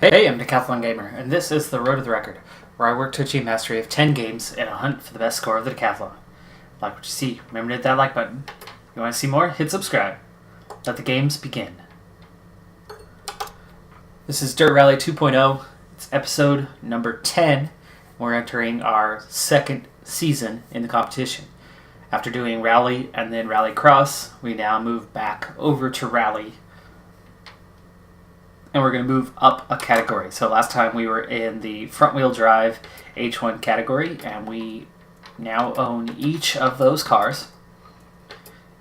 Hey, I'm Decathlon Gamer, and this is the Road to the Record, where I work to achieve mastery of 10 games in a hunt for the best score of the Decathlon. Like what you see, remember to hit that like button. If you want to see more, hit subscribe. Let the games begin. This is Dirt Rally 2.0. It's episode number 10. We're entering our second season in the competition. After doing Rally and then Rally Cross, we now move back over to Rally. And we're going to move up a category. So last time we were in the front-wheel drive H1 category, and we now own each of those cars.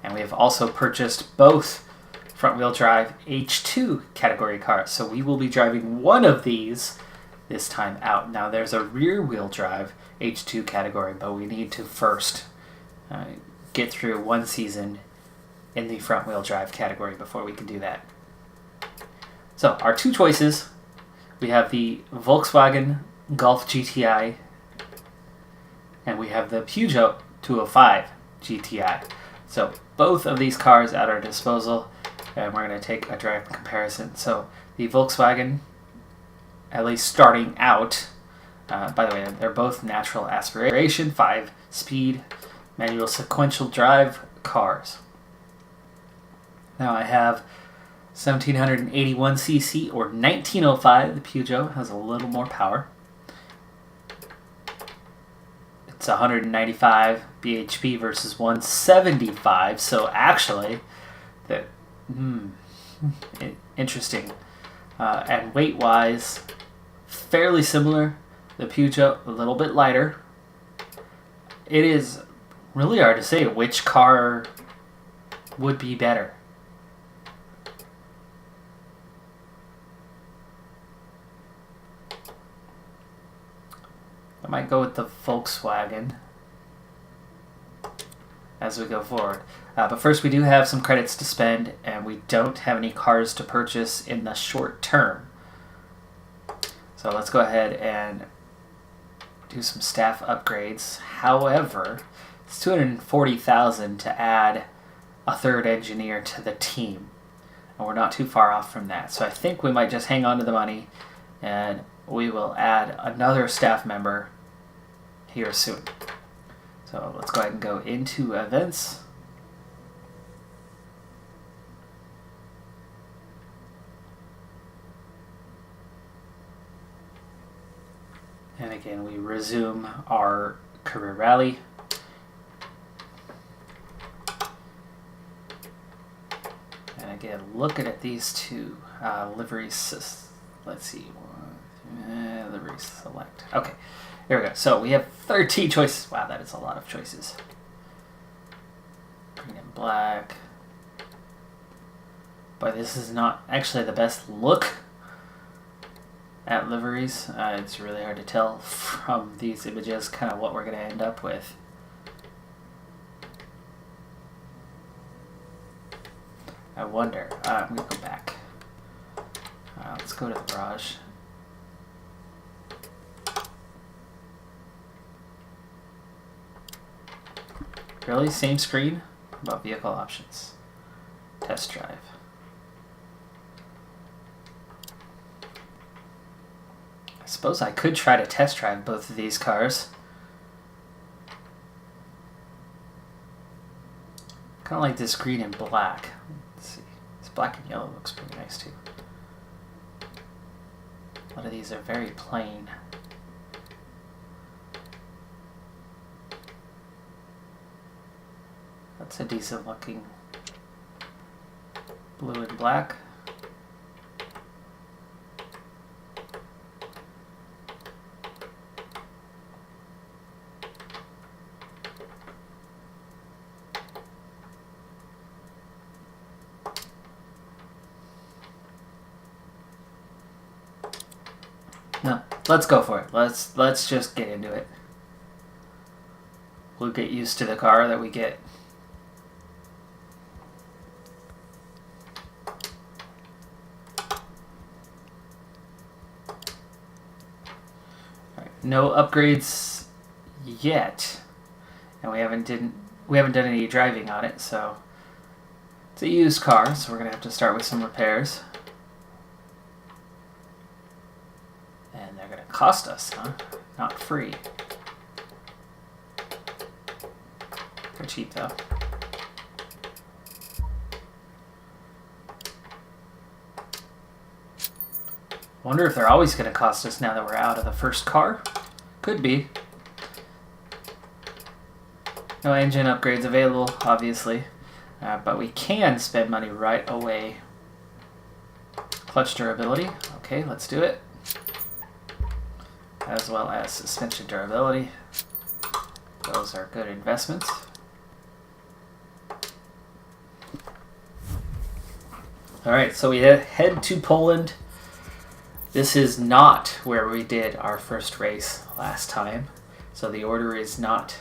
And we have also purchased both front-wheel drive H2 category cars. So we will be driving one of these this time out. Now there's a rear-wheel drive H2 category, but we need to first get through one season in the front-wheel drive category before we can do that. So, our two choices, we have the Volkswagen Golf GTI, and we have the Peugeot 205 GTI. So, both of these cars at our disposal, and we're going to take a direct comparison. So, the Volkswagen, at least starting out, by the way, they're both natural aspiration, 5-speed, manual sequential drive cars. Now, I have 1781cc or 1905. The Peugeot has a little more power. It's 195 bhp versus 175. So actually, interesting. And weight-wise, fairly similar. The Peugeot a little bit lighter. It is really hard to say which car would be better. I might go with the Volkswagen as we go forward. But first, we do have some credits to spend, and we don't have any cars to purchase in the short term. So let's go ahead and do some staff upgrades. However, it's $240,000 to add a third engineer to the team, and we're not too far off from that. So I think we might just hang on to the money, and we will add another staff member here soon. So let's go ahead and go into events. And again, we resume our career rally. And again, looking at these two liveries. Let's see. Livery select. Okay, here we go. So we have 13 choices. Wow, that is a lot of choices. Green and black. But this is not actually the best look at liveries. It's really hard to tell from these images kind of what we're going to end up with. I wonder. I'm going to go back. Let's go to the garage. Really? Same screen? About vehicle options. Test drive. I suppose I could try to test drive both of these cars. Kind of like this green and black. Let's see. This black and yellow looks pretty nice too. A lot of these are very plain. That's a decent looking blue and black. No, let's go for it. Let's just get into it. We'll get used to the car that we get. No upgrades yet, and we haven't done any driving on it, so it's a used car, so we're gonna have to start with some repairs. cost us, huh? Not free. They're cheap though. Wonder if they're always going to cost us now that we're out of the first car. Could be. No engine upgrades available, obviously. But we can spend money right away. Clutch durability. Okay, let's do it. As well as suspension durability. Those are good investments. Alright, so we head to Poland. This is not where we did our first race last time. So the order is not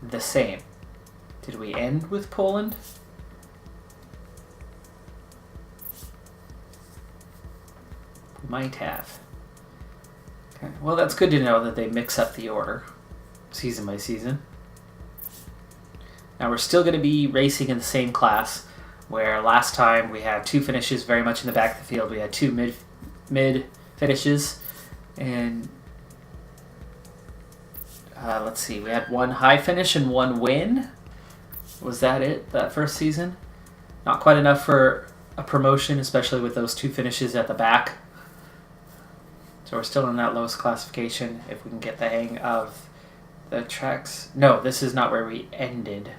the same. Did we end with Poland? We might have. Okay. Well, that's good to know that they mix up the order season by season. Now we're still going to be racing in the same class, where last time we had 2 finishes very much in the back of the field. We had 2 mid finishes, and let's see, we had 1 high finish and 1 win. Was that it, that first season? Not quite enough for a promotion, especially with those 2 finishes at the back. So we're still in that lowest classification if we can get the hang of the tracks. No, this is not where we ended.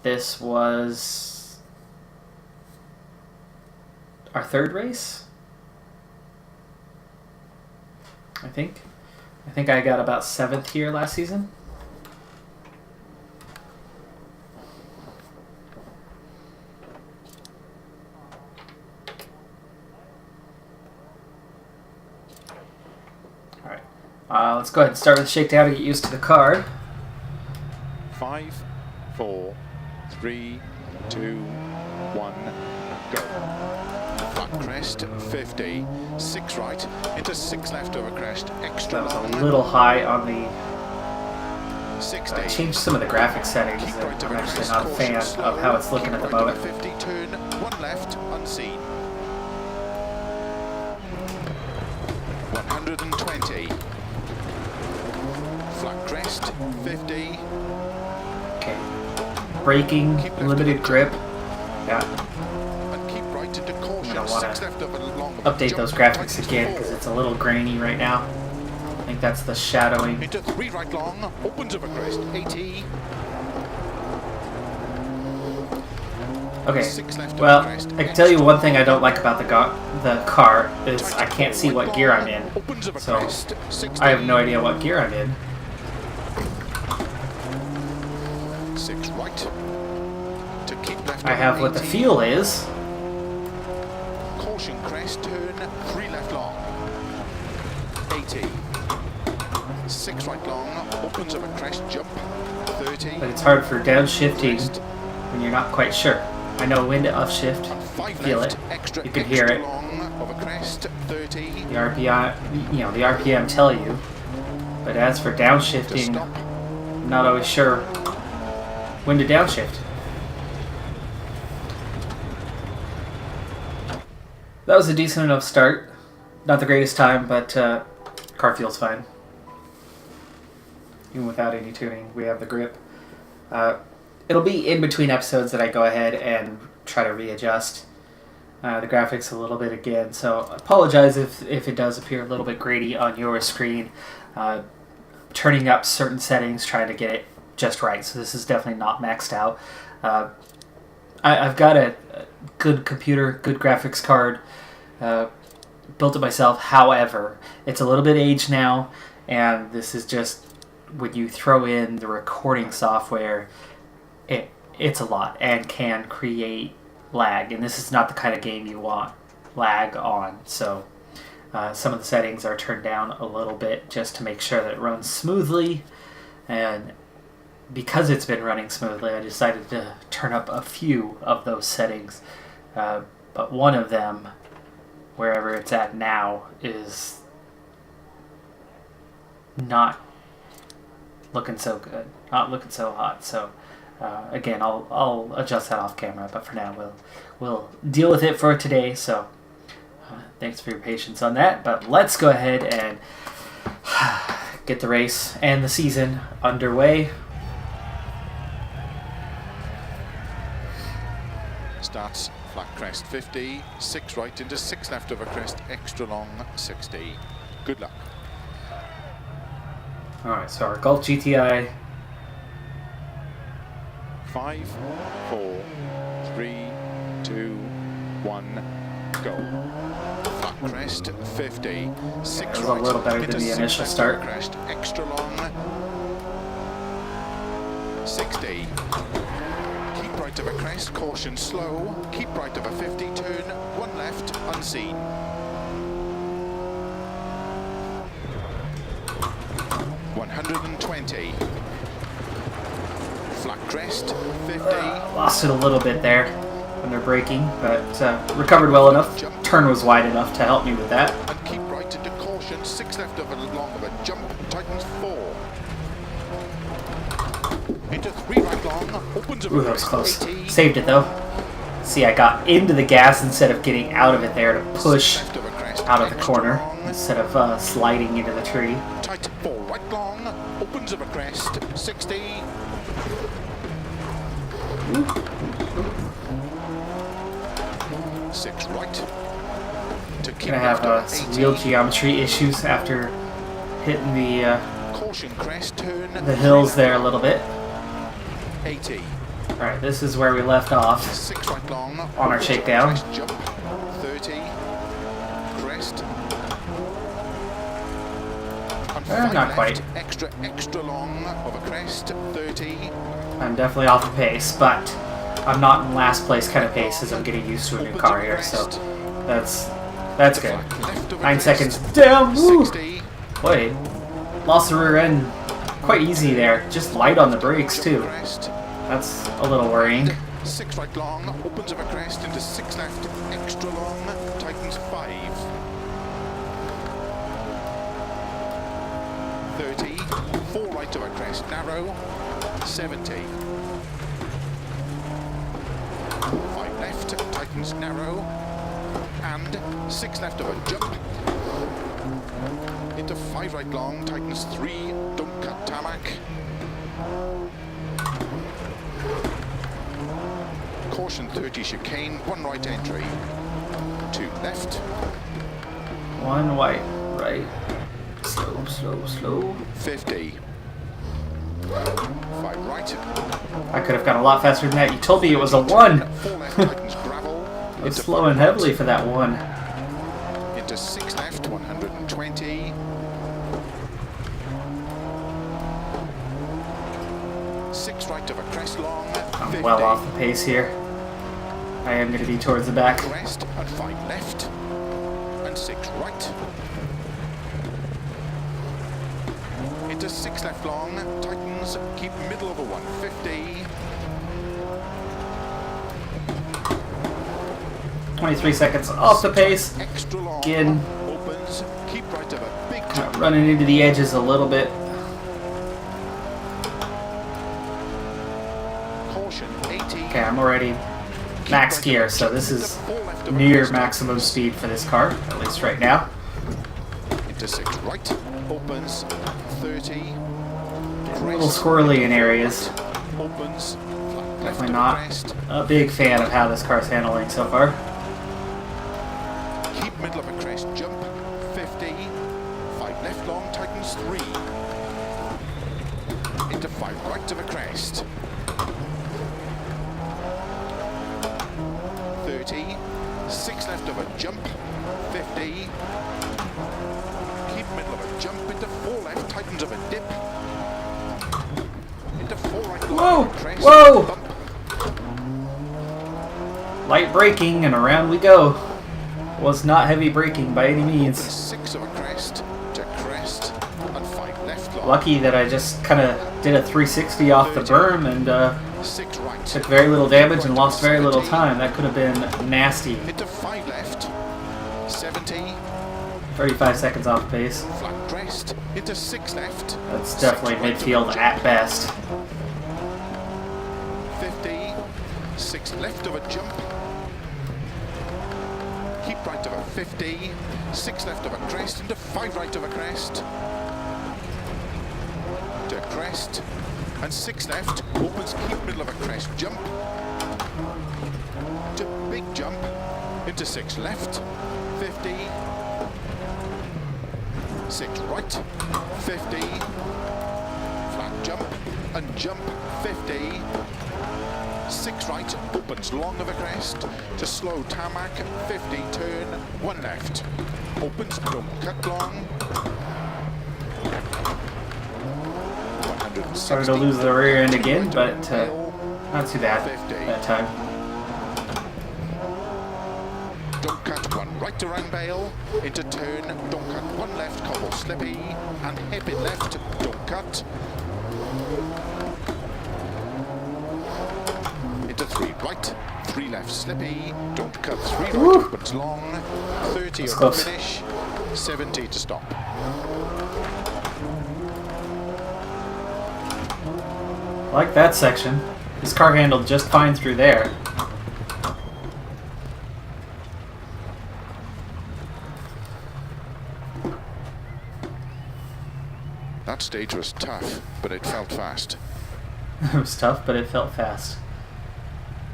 This was our 3rd race, I think. I think I got about 7th here last season. Alright, let's go ahead and start with the shakedown to get used to the car. 5, 4, 3, 2, 1, go. Flat crest, 50, 6 right, into 6 left over crest, extra That long. was a little high on the... 60. Changed some of the graphic settings. Keep right I'm over actually crest, not a caution fan slow. of how it's looking Keep at the right over moment. 50, turn, 1 left, unseen. 120. Flat crest, 50. Okay. Braking, limited grip. Yeah. And keep right into caution. I want 6 to left over long. update Jump those graphics right again to because 4. it's a little grainy right now. I think that's the shadowing. Into 3 right long, opens over crest, 80. Okay. 6 left over Well, crest, I can tell you one thing I don't like about the car is I can't see what gear I'm in. Opens over So crest, 60. I have no idea what gear I'm in. 6 right. To keep left. I have over what the 80. feel is. Caution crest, turn 3 left long. 80. 6 right long, opens over crest, jump 30. But it's hard for downshifting Crest, when you're not quite sure. I know when to upshift. and 5 Feel left, it. extra, You can hear extra it. long over crest, 30. The RPM, the RPM tell you. But as for To downshifting, stop. I'm not always sure when to downshift. That was a decent enough start. Not the greatest time, but car feels fine. Even without any tuning, we have the grip. It'll be in between episodes that I go ahead and try to readjust the graphics a little bit again. So apologize if it does appear a little bit grainy on your screen. Turning up certain settings, trying to get it just right. So this is definitely not maxed out. I've got a good computer, good graphics card, built it myself. However, it's a little bit aged now, and this is just when you throw in the recording software, it's a lot and can create lag. And this is not the kind of game you want lag on. So some of the settings are turned down a little bit just to make sure that it runs smoothly. And because it's been running smoothly, I decided to turn up a few of those settings. But one of them, wherever it's at now, is not looking so good, not looking so hot. So again, I'll adjust that off camera, but for now we'll deal with it for today. So Thanks for your patience on that, but let's go ahead and get the race and the season underway. Starts flat crest 50, 6 right into 6 left over crest, extra long 60. Good luck. Alright, so our Golf GTI. 5, 4, 3, 2, 1, go. Flat crest 50, 6 It was right a little better into than the 6 initial left start. over crest, extra long 60. Keep right of a crest, caution slow. Keep right of a 50, turn 1 left, unseen. $120. Flat crest 50. Lost it a little bit there when they're braking, but recovered well enough. Turn was wide enough to help me with that. And keep right into caution, 6 left of a long of a jump, tightens 4. Into 3 right long, opens of Ooh, a that was crest, close. 80. Saved it though. See, I got into the gas instead of getting out of it there to push 6 left of a crest, out of the extra corner long. instead of sliding into the tree. Tight 4 right long, opens of a crest, 60. Ooh. 6 right. To keep Gonna have left of some 80. wheel geometry issues after hitting the Caution crest, turn hills there a little bit. 80. Alright, this is where we left off 6 right long. on our opens of a shakedown. crest, jump, 30. Crest. And 5 not left, quite. Extra long of a crest, 30. I'm definitely off the pace, but I'm not in last place kind of pace as I'm getting used to a new car here, so that's good. Left of a 9 crest, seconds down. Woo! 60. Boy, lost the rear end quite easy there. Just light on the brakes too. Crest. That's a little worrying. 6 right long, opens of a crest into 6 left, extra long, tightens 5. 30, 4 right of a crest, narrow, 70. 5 left, tightens narrow, and 6 left of a jump. Into 5 right long, tightens 3, don't cut tarmac. Caution 30 chicane, 1 right entry, 2 left, 1 white, right. Slow, slow, slow. 50, 5 right, I could have gone a lot faster than that. You told me it was a 1. 4 left, tightens gravel, I was into slowing 5 right, heavily for that 1. into 6 left, 120, 6 right of a crest long, 50, I'm well off the pace here. I am going to be towards the back. crest, and 5 left, and 6 right. Into 6 left long, tightens, keep middle of a 150. 23 seconds off the pace. Extra long, Again. opens, keep right of a big Kind of running into the edges a little bit. caution, 80. Okay, I'm already max gear, so this is near maximum speed for this car, at least right now. Into 6 right, opens, 30. A little squirrely in areas. Opens, flat left Definitely of not crest. a big fan of how this car's handling so far. Keep middle of a crest, jump, 50. 5 left long, tightens 3. Into 5 right of a crest. 30. 6 left of a jump, 50. Keep middle of a jump, into 4 left, tightens of a dip. Into 4 right long, Whoa! crest, Whoa! bump. Light braking and around we go. Was not heavy braking by any means. 6 of a crest to crest, and 5 left long. Lucky that I just kind of did a 360 off the berm and 6 right. took very little damage and lost very little time. That could have been nasty. Into 5 left. 70. 35 seconds off pace. Flat crest. Into 6 left. That's definitely 6 right midfield of a at best. 50. 6 left of a jump. keep right of a 50, 6 left of a crest into 5 right of a crest, to crest, and 6 left, opens, keep middle of a crest, jump, to big jump, into 6 left, 50, 6 right, 50, flat jump, and jump, 50, 6 right, opens long of a crest, to slow tarmac, 50, turn, 1 left, opens, don't cut long, Started to lose the rear end again, but not too bad that time. Don't cut 1 right around bail, into turn, don't cut 1 left, cobble slippy, and hairpin left, don't cut. Into 3 right, 3 left slippy, don't cut 3 right, opens long, 30 That's on close. the finish, 70 to stop. I like that section. This car handled just fine through there. That stage was tough, but it felt fast. It was tough, but it felt fast.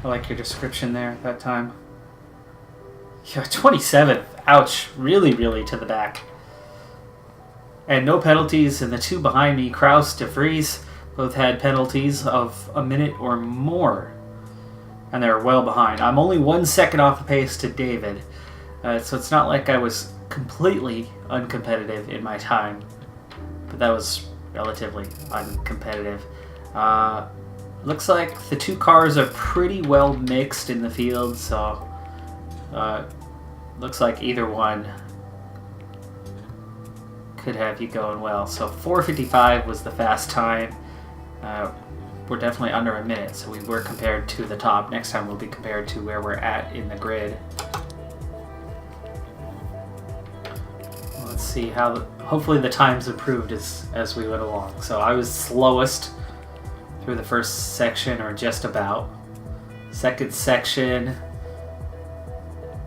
I like your description there at that time. Yeah, 27th. Ouch. Really, really to the back. And no penalties, and the two behind me, Kraus, De Vries, both had penalties of a minute or more. And they're well behind. I'm only 1 second off the pace to David. So it's not like I was completely uncompetitive in my time. But that was relatively uncompetitive. Looks like the two cars are pretty well mixed in the field, so looks like either one could have you going well. So 4:55 was the fast time. We're definitely under a minute, so we were compared to the top. Next time we'll be compared to where we're at in the grid. Let's see how. Hopefully the times improved as we went along. So I was slowest through the first section, or just about. Second section,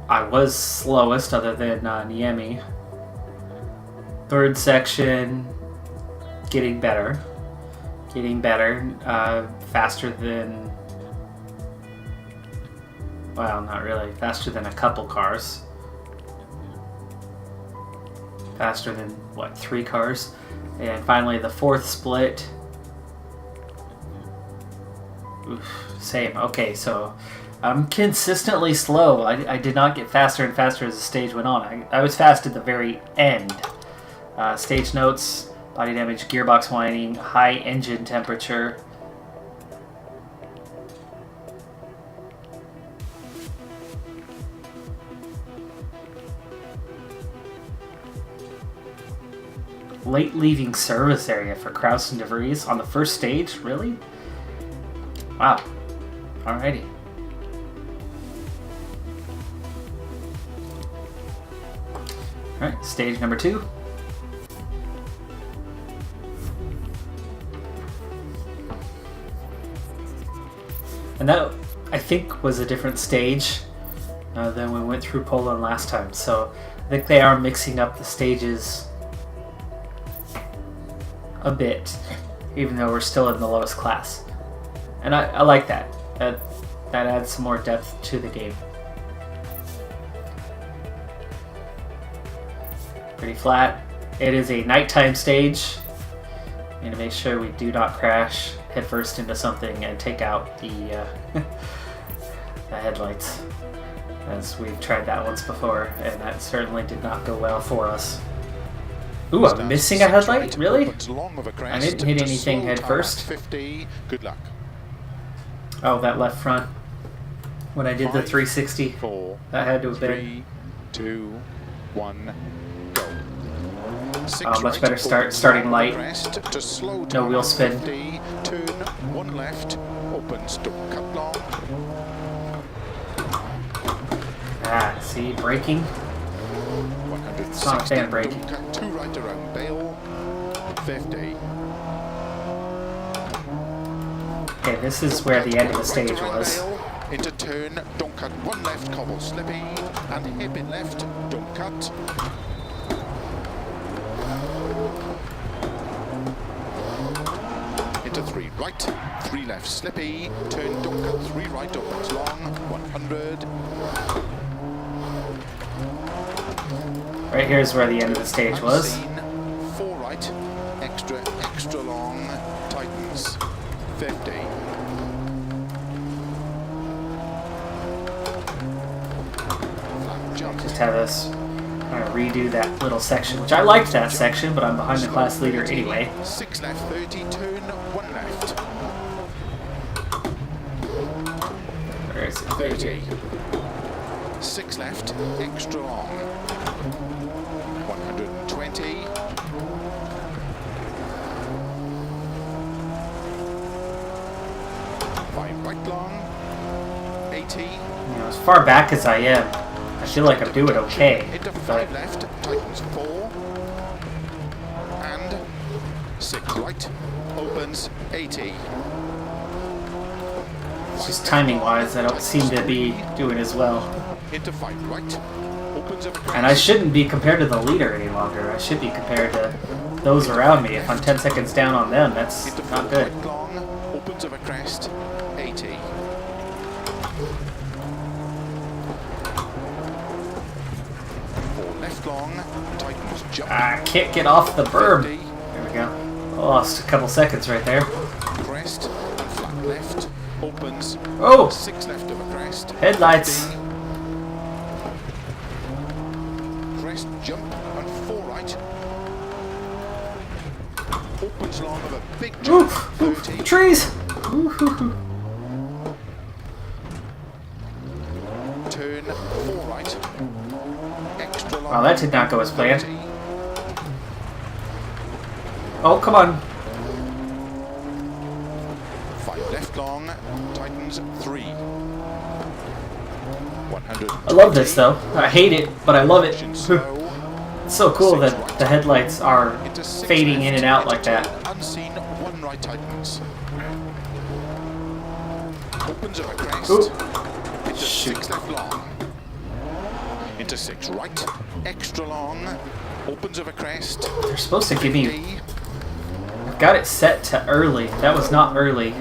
I was slowest, other than Niemi. Third section, getting better. Faster than, well, not really, faster than a couple cars. Faster than, what, 3 cars? And finally the fourth split. Oof, same. Okay, so I'm consistently slow. I did not get faster and faster as the stage went on. I was fast at the very end. Stage notes: body damage, gearbox whining, high engine temperature. Late leaving service area for Kraus and De Vries on the first stage? Really? Wow. Alrighty. Alright, stage number 2. And that, I think, was a different stage than we went through Poland last time. So I think they are mixing up the stages a bit, even though we're still in the lowest class. And I like that. That adds some more depth to the game. Pretty flat. It is a nighttime stage. We need to make sure we do not crash headfirst into something and take out the the headlights, as we've tried that once before, and that certainly did not go well for us. Ooh, I'm missing a headlight? Really? I didn't hit anything head first. 50. Good luck. Oh, that left front. When I did the 360, 4, that had to have been. 3, 2, 1, go. Much better start, starting light. No wheel spin. 50, turn 1 left, opens, don't cut long. Ah, see, braking. 160, Not a fan of braking. don't cut 2 right around bail. 50. Okay, this is where the end of the stage was. into turn, don't cut, one left, cobble slippy, and hip in left, don't cut. Into 3 right, 3 left, slippy, turn, don't cut, 3 right, opens long, 100. Right here is where the end of the stage was. Unseen, 4 right, extra long, tightens, 50. Flat jump. Just have us kind of redo that little section, which I liked that section, but I'm behind the class leader anyway. 6 left, 30, turn, 1 left. Where is it? 30. 6 left, extra long. 120. 5 right long. 80. You know, as far back as I am, I feel like I'm doing okay. Into But 5 left, tightens 4. And 6 right, opens 80. it's just timing-wise, I don't seem to be doing as well. Into 5 right, opens of And I shouldn't be compared to the leader any longer. I should be compared to those around me. If I'm 10 seconds down on them, that's into not 4 good. right long, opens of a crest, 80. 4 left long, tightens jump. I can't get off the berm. 50. There we go. Lost a couple seconds right there. Crest and flat left, opens. Oh! 6 left of a crest. Headlights. 50. Crest, jump, and 4 right. Opens long of a big jump. Oof! 30. Trees! Ooh-hoo-hoo. Turn, 4 right. Extra long. Wow, that did not go as planned. 30. Oh, come on. 5 left long, tightens 3. 100. I love this though. I hate it, but I love it. Slow. It's so cool that the headlights are Into 6 fading left, in and out into like that. turn, Unseen, 1 right tightens. Opens of a crest. Ooh. Into Shoot. 6 left long. Into 6 right, extra long. Opens of a crest. They're supposed to give me... 50. I've got it set to early. That was not early.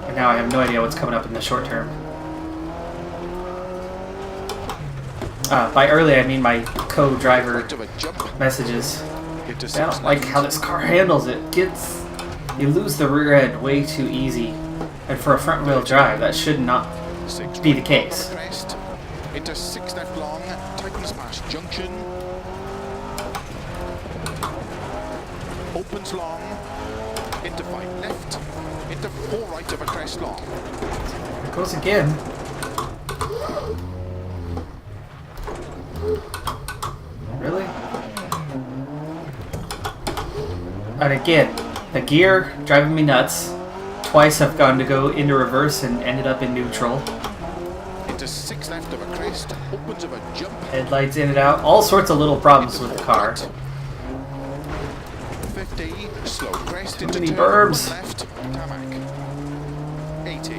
And now I have no idea what's coming up in the short term. By early, I mean my co-driver Right of a jump. messages. Into 6 I don't like how this car handles it. You lose the rear end way too easy. And for a front wheel drive, that should not 6 be the right, case. of a crest. Into 6 left long, tightens past junction. Opens long. Into 5 left. Into 4 right of a crest long. It goes again. Really? And again, the gear driving me nuts. Twice I've gone to go into reverse and ended up in neutral. Into 6 left of a crest. Opens of a jump. Headlights in and out. All sorts of little problems Into with the 4 car. right. 50. Slow crest. Too Into many turn, burbs. 1 left. Tarmac. 80.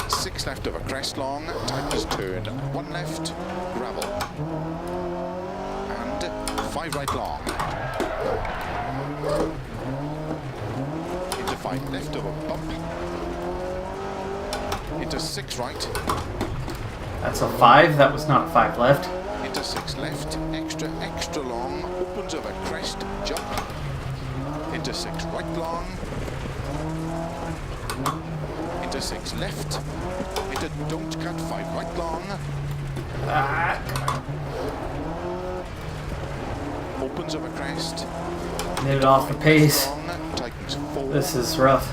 6 left of a crest long. Tightens turn. 1 left. Gravel. And 5 right long. Into 5 left of a bump. Into 6 right. That's a 5. That was not a 5 left. Into 6 left. Extra long. Opens of a crest. Jump. Into 6 right long. Into 6 left. Into don't cut 5 right long. Ah, Opens of a crest. get it off the pace. Long, tightens 4. This is rough.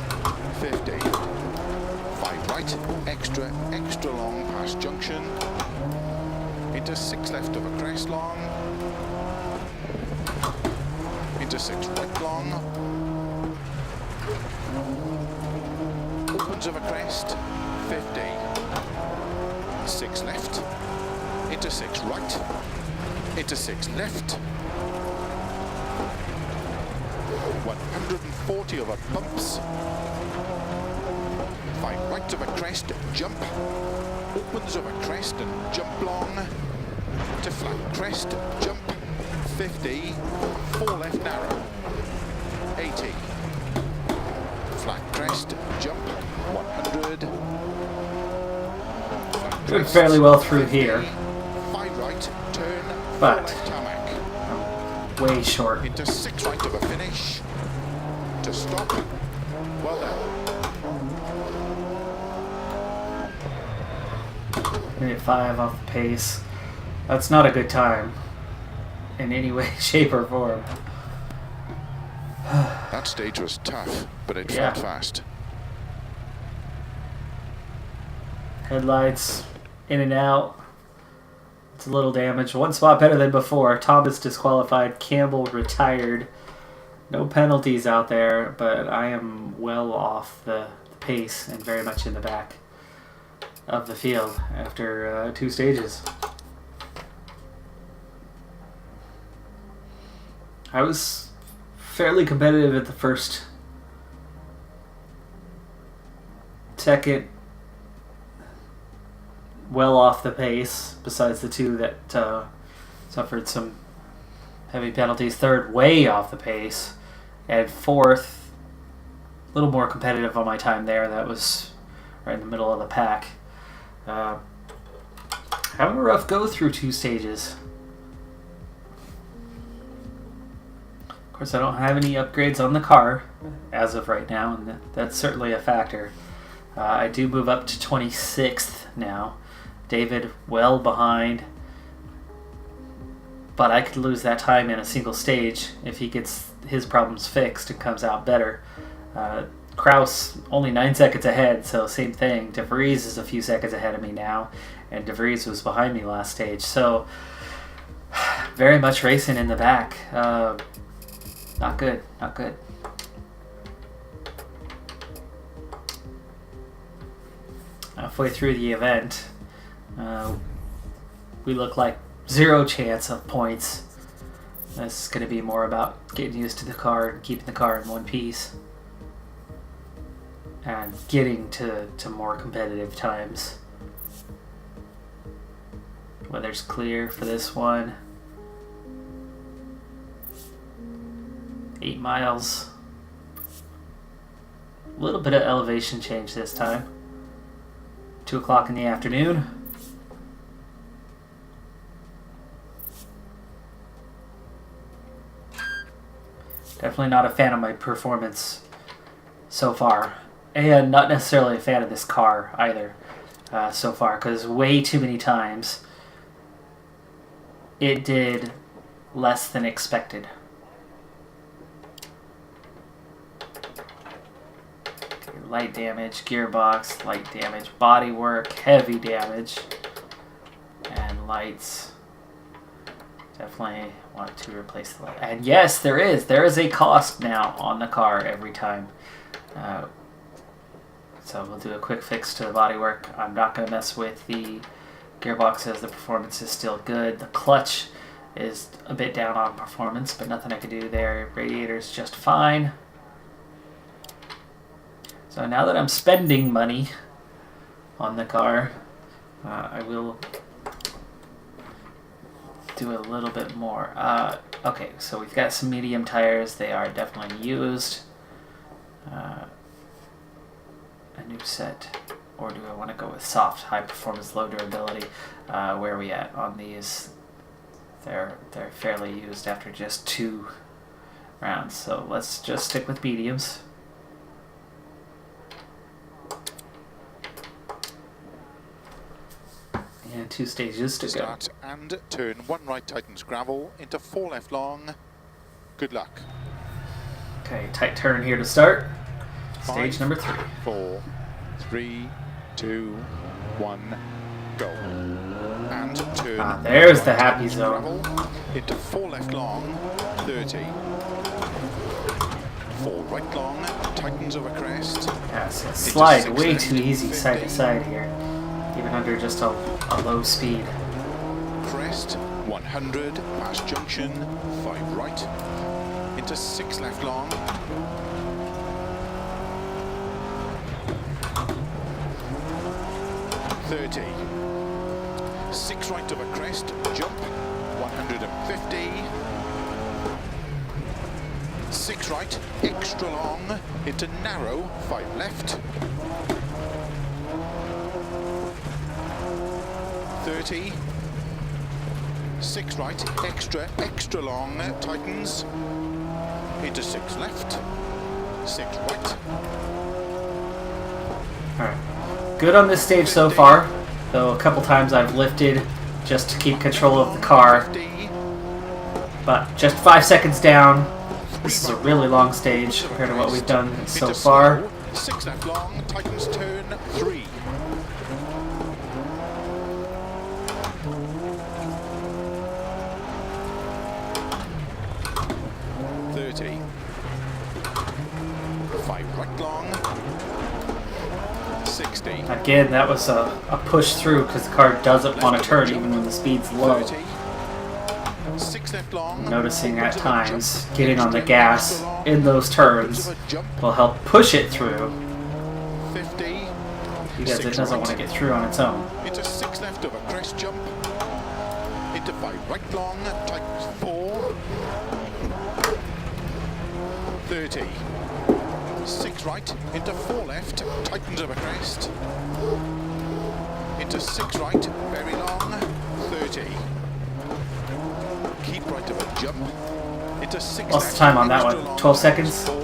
50. 5 right. Extra long past junction. Into 6 left of a crest long. Into 6 right long. Opens of a crest. 50. 6 left. Into 6 right. Into 6 left. 140 over bumps. 5 right of a crest, jump. Opens over crest and jump long. To flat crest, jump. 50. 4 left narrow. 80. Flat crest, jump. 100. Flat Doing crest, fairly well through 50. here, 5 right, turn. 4 but left tarmac. way short. Into 6 right of a finish. To stop. Well done. Minute 5 off the pace. That's not a good time in any way, shape, or form. That stage was tough, but it Yeah. felt fast. Headlights in and out. It's a little damaged. One spot better than before. Thomas disqualified. Campbell retired. No penalties out there, but I am well off the pace and very much in the back of the field after 2 stages. I was fairly competitive at the first. Second, well off the pace, besides the 2 that suffered some heavy penalties. Third, way off the pace. And fourth, a little more competitive on my time there. That was right in the middle of the pack. Having a rough go through 2 stages. Of course, I don't have any upgrades on the car as of right now, and that's certainly a factor. I do move up to 26th now. David well behind, but I could lose that time in a single stage if he gets his problems fixed and comes out better. Kraus only 9 seconds ahead, so same thing. De Vries is a few seconds ahead of me now, and De Vries was behind me last stage, so very much racing in the back. Not good, not good. Halfway through the event, we look like 0 chance of points. This is going to be more about getting used to the car and keeping the car in one piece and getting to more competitive times. Weather's clear for this one. 8 miles. A little bit of elevation change this time. 2 o'clock in the afternoon. Definitely not a fan of my performance so far. And not necessarily a fan of this car either so far, because way too many times it did less than expected. Light damage, gearbox, light damage, bodywork, heavy damage, and lights. Definitely want to replace the light. And yes, there is a cost now on the car every time. So we'll do a quick fix to the bodywork. I'm not going to mess with the gearbox as the performance is still good. The clutch is a bit down on performance, but nothing I can do there. Radiator's just fine. So now that I'm spending money on the car, I will do a little bit more. Okay, so we've got some medium tires. They are definitely used. A new set, or do I want to go with soft, high performance, low durability? Where are we at on these? They're fairly used after just 2 rounds. So let's just stick with mediums. And 2 stages to go. Start and turn 1 right tightens gravel into 4 left long. Good luck. Okay, tight turn here to start. Stage 5, number 3. 4, 3, 2, 1, go. And turn. There's the right happy tightens zone. gravel into 4 left long. 30. 4 right long. Tightens over crest. Yeah, it's gonna Into slide 6 way left, too easy side to 50. side here, even under just a low speed. Crest 100 past junction 5 right into 6 left long. .30. 6 right of a crest, jump, 150. 6 right, extra long, into narrow, 5 left. 30. 6 right, extra long, tightens, into 6 left, 6 right. Alright. Good on this stage so far, though a couple times I've lifted just to keep control of the car. But just 5 seconds down. This is a really long stage compared to what we've done so far. 6 left long, tightens turn 3. .30. 5 right long. 60. Again, that was a push through because the car doesn't want to turn even when the speed's low. 30. 6 left long. Noticing at times getting on the gas in those turns will help push it through 50. because it doesn't want to get through on its own. Into 6 left of a crest jump. Into 5 right long, tightens 4. 30. 6 right, into 4 left, tightens of a crest. Into 6 right, very long, 30. Keep right of a jump. Into 6 What's left, the time on that extra one? long, 12 seconds? 4.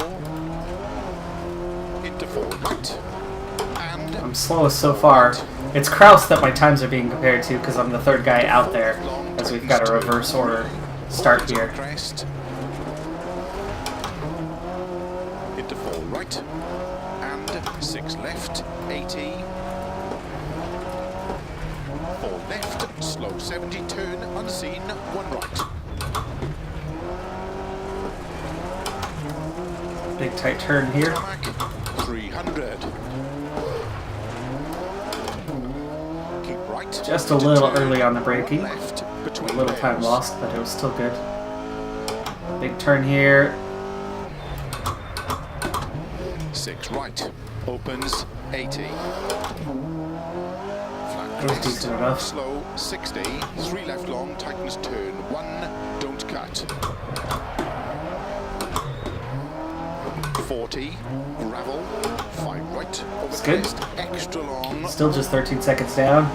Into 4 right. And I'm slowest so far. It's Kraus that my times are being compared to because I'm the third guy out there, as we've got a reverse order start here. crest. Into 4 right. And 6 left, 80. 4 left, slow 70, turn, unseen, 1 right. Big tight turn here. Tarmac, 300. Keep right. Just a into little turn, early on the braking. left, A between little time rails. lost, but it was still good. Big turn here. 6 right, opens, 80. Flat That was crest, decent enough. slow, 60. 3 left long, tightens turn, 1, don't cut. 40, gravel, 5 right, over It's good. crest, extra long. Still just 13 seconds down.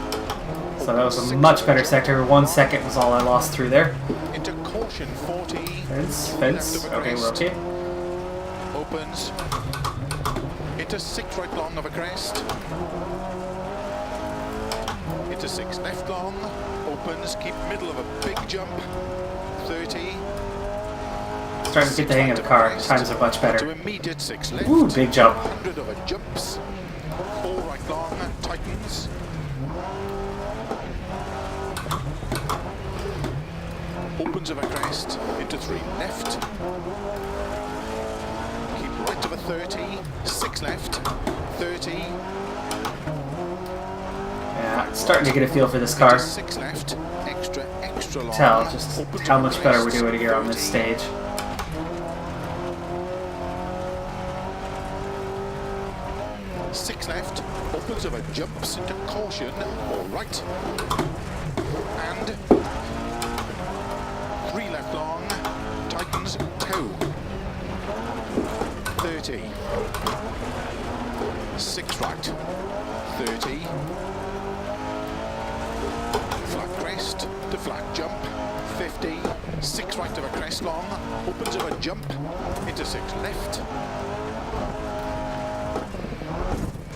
So that was a much better sector. 1 second was all I lost through there. Into caution, 40. Fence, 3 fence. left of a Okay, we're crest, okay. opens. Into 6 right long of a crest. Into 6 left long, opens, keep middle of a big jump. 30. Starting to get the hang of the car. Times are much To better. immediate 6 left. Ooh, big jump. 100 of a jumps. 4 right long, tightens. Opens of a crest, into 3 left. Keep right of a 30, 6 left, 30. Yeah, starting to get a feel for this car. 6 left, extra long. Tell just Opens how of a much better we're crest, doing here on this 30. stage. 6 left, opens of a jumps into caution, all right. And 3 left long, tightens, 2. 30. 6 right, 30. Flat crest to flat jump, 50. 6 right of a crest long, opens of a jump, into 6 left.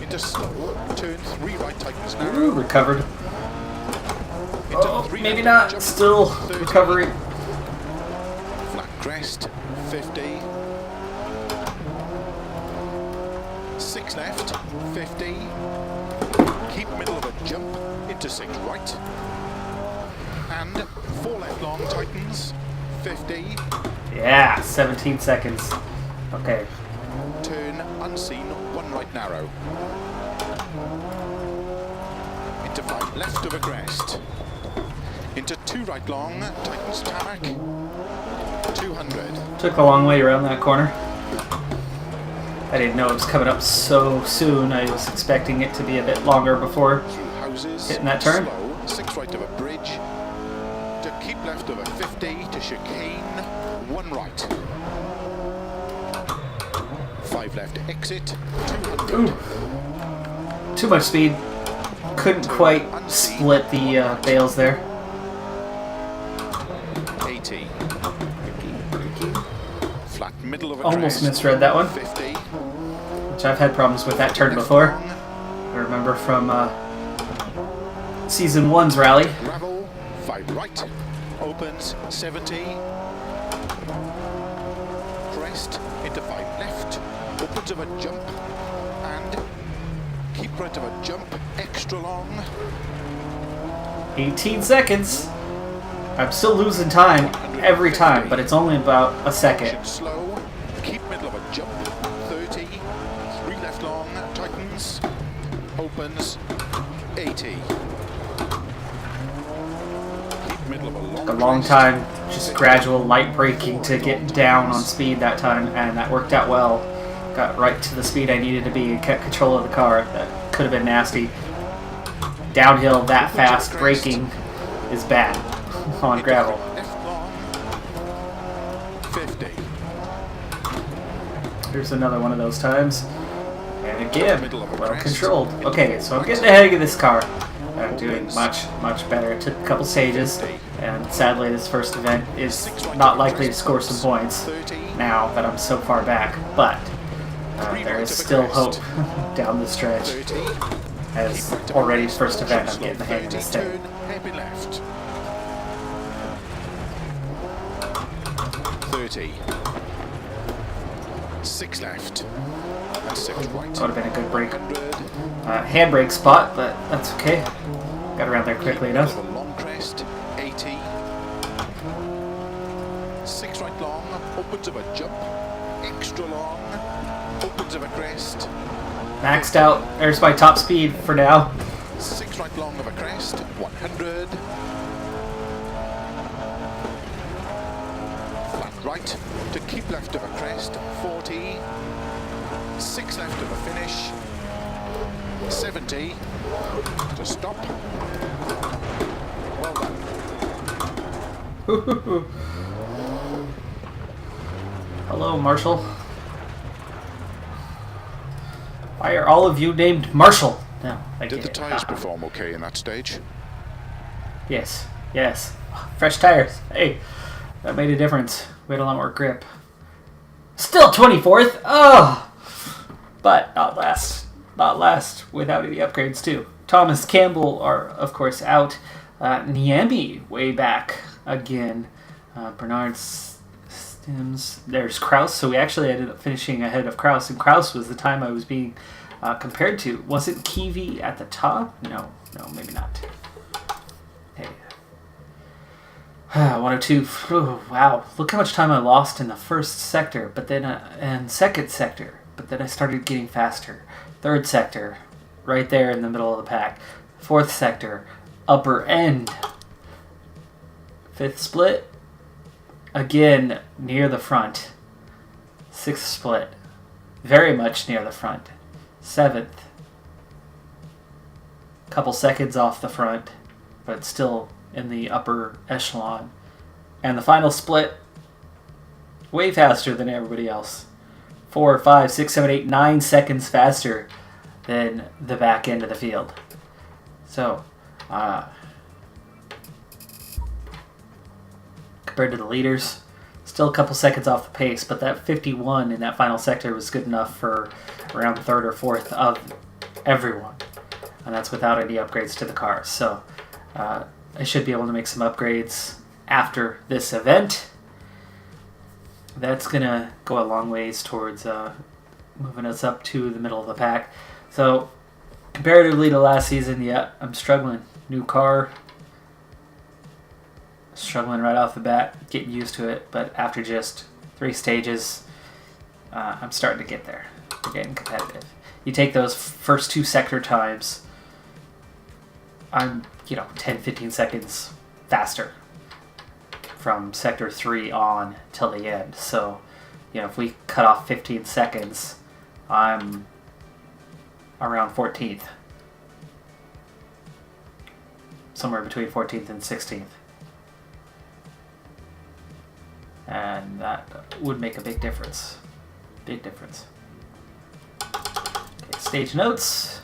Into slow, turn 3 right, tightens narrow. Ooh, recovered. Into Oh, 3 maybe left, not. jump, Still 30. recovery. Flat crest, 50. 6 left, 50. Keep middle of a jump, into 6 right. And 4 left long, tightens, 50. Yeah, 17 seconds. Okay. Turn unseen, 1 right narrow. Into 5 left of a crest. Into 2 right long, tightens tarmac. 200. Took a long way around that corner. I didn't know it was coming up so soon. I was expecting it to be a bit longer before Through houses. hitting that turn. Slow. 6 right of a bridge. To keep left of a 50 to chicane. 1 right. 5 left exit. 200. Ooh. Too much speed. Couldn't quite split the bales there. 80. Flat middle of a Almost crest. misread that one, 50. which I've had problems with that turn before. I remember from Season 1's rally. Gravel. 5 right. Opens. 70. Crest into 5 left. Opens of a jump. And keep right of a jump. Extra long. 18 seconds. I'm still losing time every time, but it's only about a second. Slow. Keep middle of a jump. 30. 3 left long. Tightens. Opens. 80. Keep middle of a long. A long time, just gradual light braking to get down on speed that time, and that worked out well. Got right to the speed I needed to be and kept control of the car. That could have been nasty. Downhill that fast, braking is bad on gravel. Left long. 50. Here's another one of those times. And again, Middle of a well crest. controlled. Okay, so I'm getting the hang of this car. I'm doing much, much better. It took a couple stages, and sadly this first event is not likely to score some points 30. now that I'm so far back, but there is still hope down the stretch, 30. as already first event I'm getting the hang of this thing. Turn, hairpin left. 30. 6 left. And 6 right. That would have been a good break. 100. Handbrake spot, but that's okay. Got around there quickly enough. Middle of a long crest. 80. 6 right long. Opens of a jump. Extra long. Opens of a crest. Maxed out. There's my top speed for now. 6 right long of a crest. 100. Flat right. To keep left of a crest. 40. 6 left of a finish. 70. To stop. Well done. Hello, Marshall. Why are all of you named Marshall? No, I Did get the it. tyres perform okay in that stage? Yes, yes. Fresh tires. Hey, that made a difference. We had a lot more grip. Still 24th. Oh, but not last. Not last without any upgrades too. Thomas Campbell are of course out. Niemi way back again. Bernard Stims. There's Kraus. So we actually ended up finishing ahead of Kraus, and Kraus was the time I was being compared to. Wasn't Kiwi at the top? No, maybe not. Hey. 102. Ooh, wow, look how much time I lost in the first sector, but then and second sector, but then I started getting faster. Third sector, right there in the middle of the pack. Fourth sector, upper end. Fifth split, again near the front. Sixth split, very much near the front. Seventh, couple seconds off the front, but still in the upper echelon. And the final split, way faster than everybody else. 4, 5, 6, 7, 8, 9 seconds faster than the back end of the field. So, compared to the leaders, still a couple seconds off the pace, but that 51 in that final sector was good enough for around third or fourth of everyone. And that's without any upgrades to the cars. So, I should be able to make some upgrades after this event. That's going to go a long ways towards moving us up to the middle of the pack. So, comparatively to last season, yeah, I'm struggling. New car. Struggling right off the bat, getting used to it. But after just 3 stages, I'm starting to get there. We're getting competitive. You take those first 2 sector times, I'm 10, 15 seconds faster. from sector 3 on till the end. So, you know, if we cut off 15 seconds, I'm around 14th. Somewhere between 14th and 16th. And that would make a big difference. Big difference. Okay, stage notes.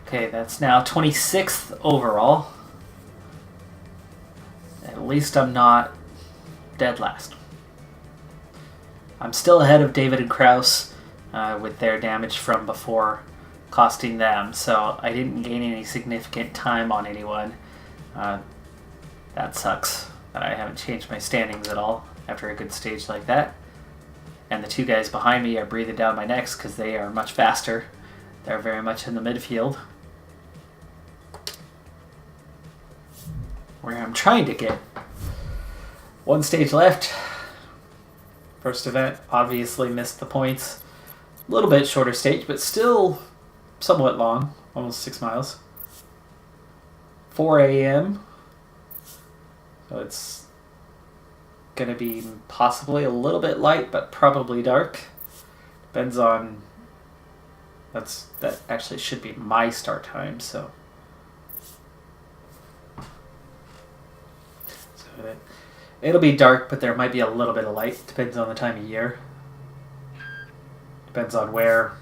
Okay, that's now 26th overall. At least I'm not dead last. I'm still ahead of David and Kraus with their damage from before costing them, so I didn't gain any significant time on anyone. That sucks that I haven't changed my standings at all after a good stage like that. And the two guys behind me are breathing down my necks because they are much faster. They're very much in the midfield, where I'm trying to get. One stage left. First event, obviously missed the points. A little bit shorter stage, but still somewhat long, almost 6 miles. 4 a.m. So it's going to be possibly a little bit light, but probably dark. Depends on... that actually should be my start time, so... It'll be dark, but there might be a little bit of light. Depends on the time of year. Depends on where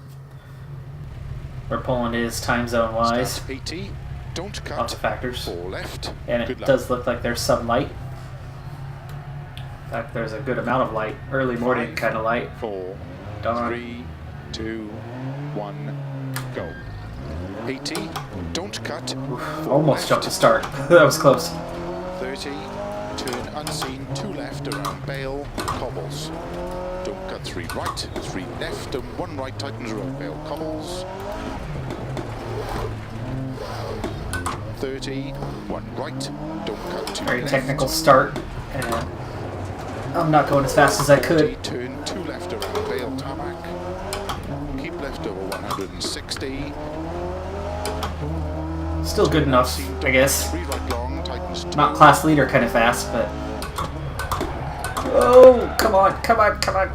Poland is, time zone wise. 80. Don't cut. Lots of factors. 4 left. And it does look like there's some light. In fact, there's a good amount of light. Early morning kind of light. 4, Dawn. 3, 2, 1, go. 80. Don't cut. Almost jumped to start. That was close. 30. Turn unseen 2 left around Bale, cobbles. Don't cut 3 right, 3 left and 1 right, tightens around Bale, cobbles. 30, 1 right, don't cut 2 Very left. technical start. And I'm not going as fast as I 30, could. turn 2 left around Bale, tarmac. Keep left over 160. Still good enough, I guess. 3 right long, tightens 2. Not class leader kind of fast, but... Oh, come on, come on, come on.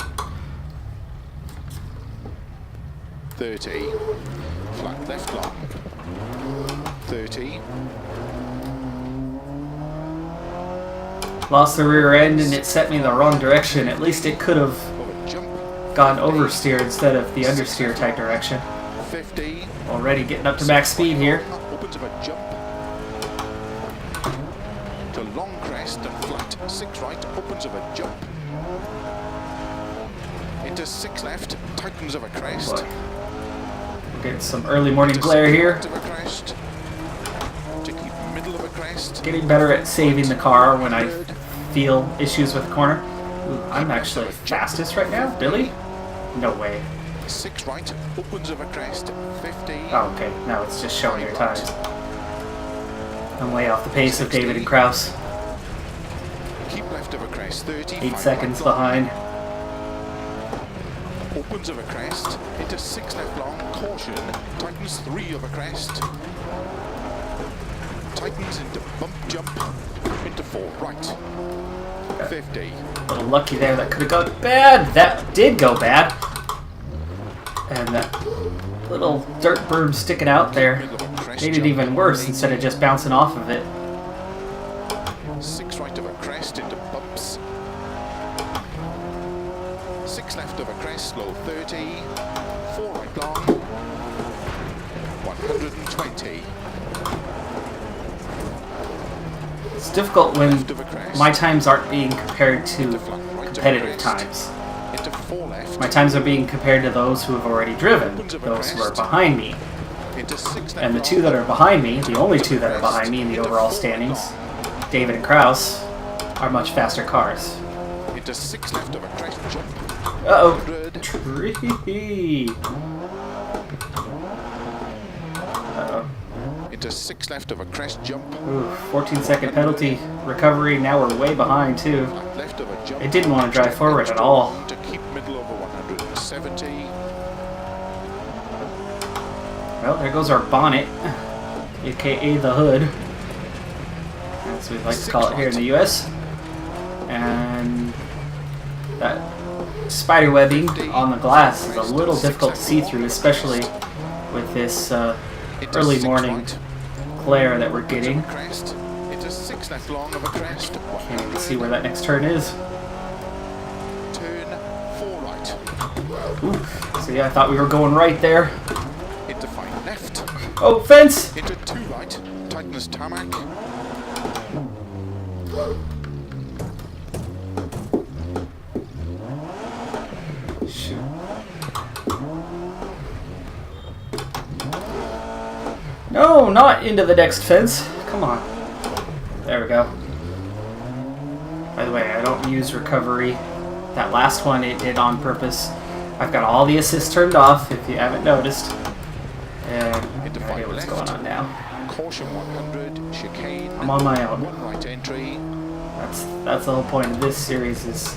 30, flat left long. 30. Lost the rear end and it set me in the wrong direction. At least it could have Over jump. gone oversteer instead of the understeer type direction. 50. Already getting up to max speed here. Opens of a jump. To long crest and flat. 6 right, opens of a jump. Into 6 left, tightens of a crest. Boy. We're getting some early morning glare here. Of a crest. To keep middle of a crest. Getting better at saving the car when I feel issues with the corner. Ooh, I'm actually fastest right now? Billy? No way. 6 right, opens of a crest. 50. Oh, okay. Now it's just showing your times. I'm way off the pace of David and Kraus. Keep left of a crest. 30. 8 seconds behind. Opens of a crest. Into 6 left long. Caution. Tightens 3 of a crest. Tightens into bump jump. Into 4 right. 50. A little lucky there. That could have gone bad. That did go bad. And that little dirt berm sticking out there made it even worse instead of just bouncing off of it. 6 right of a crest into bumps. 6 left of a crest, slow 30. 4 right long. 120. It's difficult when my times aren't being compared to competitive times. Into 4 left. My times are being compared to those who have already driven, those who are behind me. Into 6 left And the 2 that are behind me, the only 2 that are behind me in the overall standings, David and Kraus, are much faster cars. Into 6 left of a crest jump. Uh-oh. 100. Tree. Uh-oh. Into 6 left of a crest jump. Ooh, 14-second penalty recovery. Now we're way behind, too. Left of a jump. It didn't want to drive forward at all. To keep middle over Well, there goes our bonnet, aka the hood, as we like to call it here in the US. And that spider webbing on the glass is a little difficult to see through, especially with this early morning glare that we're getting. Can't even see where that next turn is. Turn 4 right. Ooh, see, I thought we were going right there. Into 5 left. Oh, fence! Into 2 right. Tightens tarmac. Shoot. No, not into the next fence. Come on. There we go. By the way, I don't use recovery. That last one, it did on purpose. I've got all the assists turned off, if you haven't noticed. And I have no idea what's going on now. Caution 100, chicane. I'm on my own. 1 right entry. That's the whole point of this series, is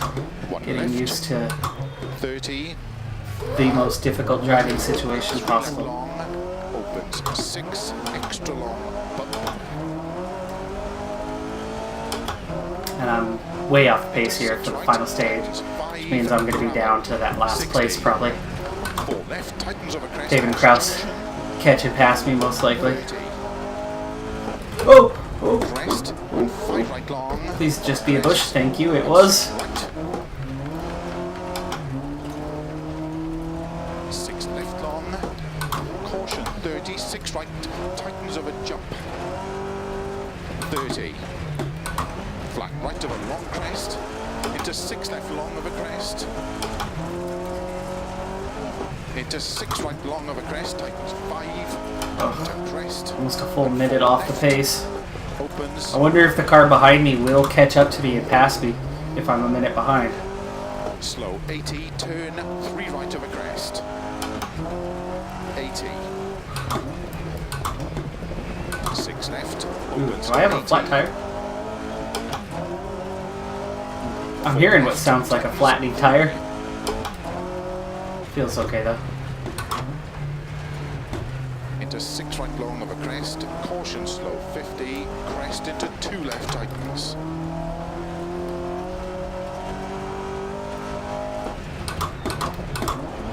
1 getting left. used to 30. the most difficult driving situation 3 possible. long. Opens 6 extra long. Bump. And I'm way off pace here for the final stage, which means I'm going to be down to that last place probably. 4 left, tightens over crest. David Kraus catching past me most likely. Oh! Oh! Crest. 5 right long. Please just be a bush. Thank you. It was. Right. 6 left long. Caution 30, 6 right. Tightens over jump. 30. Flat right of a long crest. Into 6 left long of a crest. Into 6 right long of a crest. Tightens 5. To crest. Almost a full minute off the pace. Opens. I wonder if the car behind me will catch up to me and pass me if I'm a minute behind. Slow 80. Turn 3 right of a crest. 80. 6 left. Ooh, Opens. do I have a 80. flat tire? I'm hearing what sounds like a flattening tire. Feels okay though. Into 6 right long of a crest. Caution slow 50. Crest into 2 left tightens.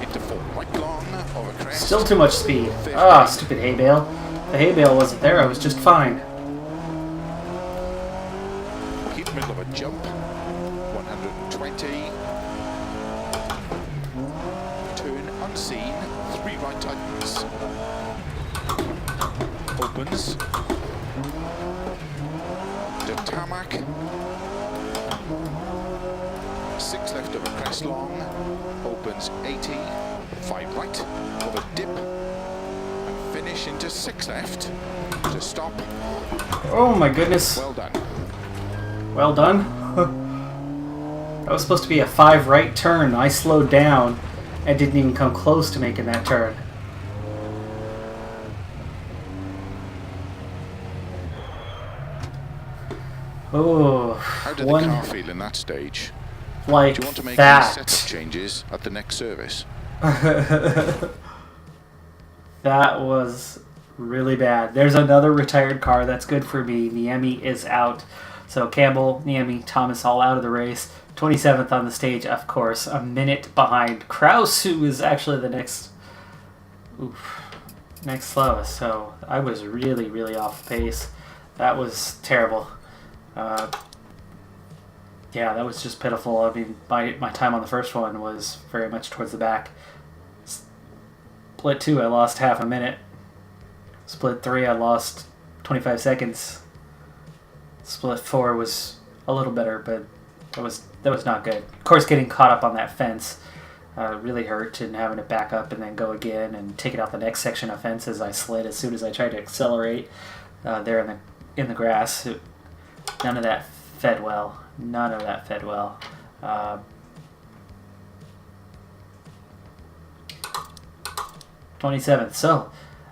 Into 4 right long of a crest. Still too much speed. Ah, stupid hay bale. If the hay bale wasn't there, I was just fine. Keep middle of a jump. 120. Turn unseen. 3 right tightens. Opens. To tarmac. 6 left of a crest long. Opens 80. 5 right of a dip. And finish into 6 left. To stop. Oh my goodness. Well done. Well done. That was supposed to be a 5 right turn. I slowed down and didn't even come close to making that turn. Oh, How did the car feel in that stage? like Do you want to make that. any setup changes at the next service? That was really bad. There's another retired car that's good for me. Niemi is out. So Campbell, Niemi, Thomas all out of the race. 27th on the stage, of course. A minute behind Kraus, who is actually the next slowest. So I was really, really off pace. That was terrible. Yeah, that was just pitiful. I mean, my time on the first one was very much towards the back. Split 2, I lost half a minute. Split 3, I lost 25 seconds. Split 4 was a little better, but that was not good. Of course, getting caught up on that fence really hurt, and having to back up and then go again and take it out the next section of fence as I slid as soon as I tried to accelerate there in the grass. None of that fed well. None of that fed well. 27th. So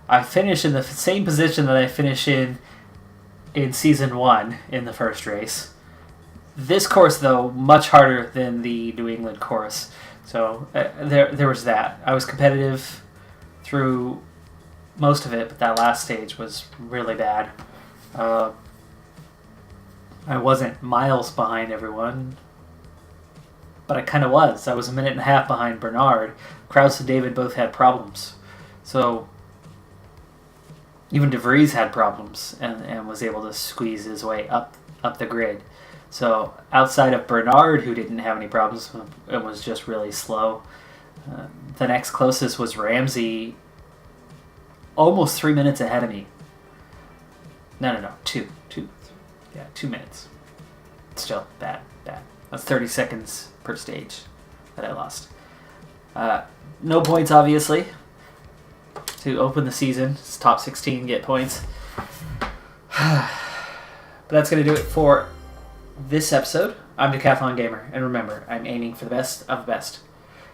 I finished in the same position that I finished in season 1 in the first race. This course, though, much harder than the New England course. So there was that. I was competitive through most of it, but that last stage was really bad. I wasn't miles behind everyone, but I kind of was. I was a minute and a half behind Bernard. Kraus and David both had problems. So even De Vries had problems and was able to squeeze his way up the grid. So outside of Bernard, who didn't have any problems, it was just really slow. The next closest was Ramsey, almost 3 minutes ahead of me. No, 2. Yeah, 2 minutes. Still bad. That's 30 seconds per stage that I lost. No points, obviously. To open the season, it's top 16 get points. But that's going to do it for this episode. I'm Decathlon Gamer, and remember, I'm aiming for the best of the best.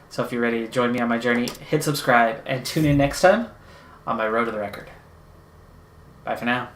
So if you're ready to join me on my journey, hit subscribe and tune in next time on my road to the record. Bye for now.